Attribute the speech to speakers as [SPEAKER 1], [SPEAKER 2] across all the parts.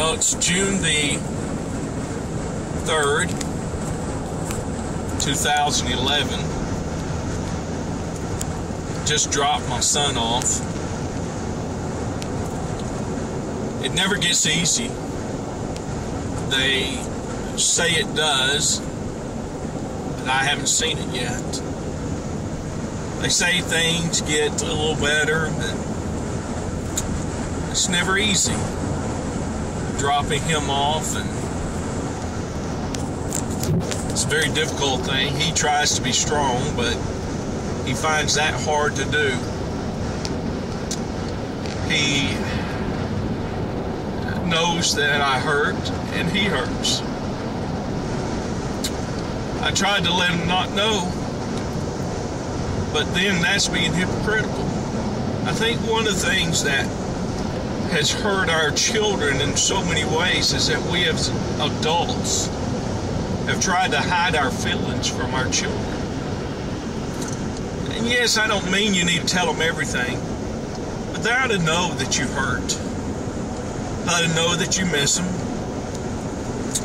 [SPEAKER 1] Well, it's June the 3rd, 2011. Just dropped my son off. It never gets easy. They say it does, but I haven't seen it yet. They say things get a little better, but it's never easy. Dropping him off, and it's a very difficult thing. He tries to be strong, but he finds that hard to do. He knows that I hurt, and he hurts. I tried to let him not know, but then that's being hypocritical. I think one of the things that has hurt our children in so many ways is that we as adults have tried to hide our feelings from our children. And yes, I don't mean you need to tell them everything, but they ought to know that you hurt. They ought to know that you miss them.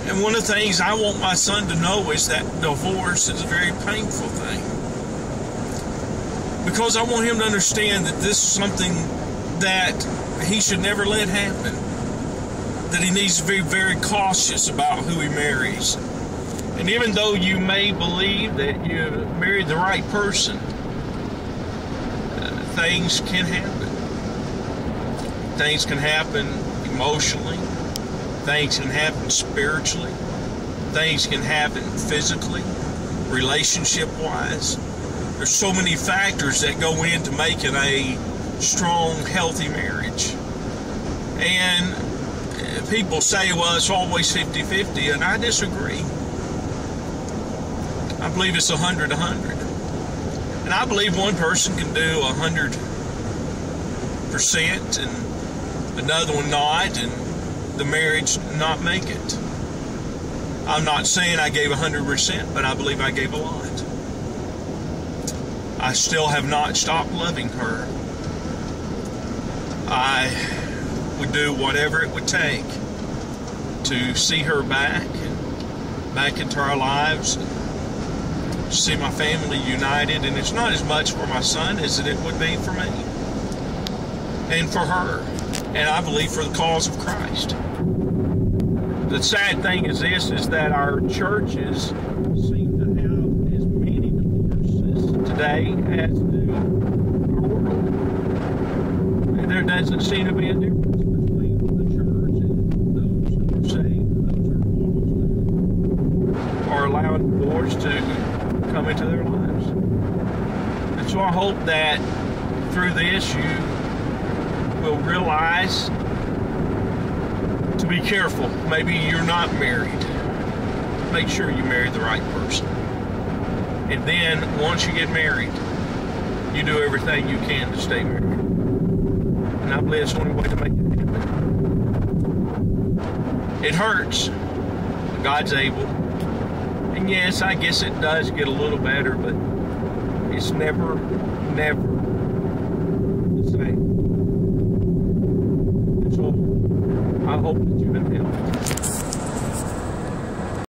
[SPEAKER 1] And one of the things I want my son to know is that divorce is a very painful thing. Because I want him to understand that this is something that he should never let happen. That he needs to be very cautious about who he marries. And even though you may believe that you married the right person, things can happen. Things can happen emotionally. Things can happen spiritually. Things can happen physically, relationship-wise. There's so many factors that go into making a strong, healthy marriage. And people say, well, it's always 50-50, and I disagree. I believe it's 100-100. And I believe one person can do 100% and another one not, and the marriage not make it. I'm not saying I gave 100%, but I believe I gave a lot. I still have not stopped loving her. I would do whatever it would take to see her back into our lives, and see my family united. And it's not as much for my son as it would be for me and for her, and I believe for the cause of Christ. The sad thing is this, is that our churches seem to have as many divorces today as do our world. And there doesn't seem to be a difference between the church and those who are saved and those who are allowing divorce to come into their lives. And so I hope that through this you will realize to be careful. Maybe you're not married. Make sure you marry the right person. And then once you get married, you do everything you can to stay married. And I believe it's the only way to make it happen. It hurts, but God's able. And yes, I guess it does get a little better, but it's never the same. And so I hope that you've been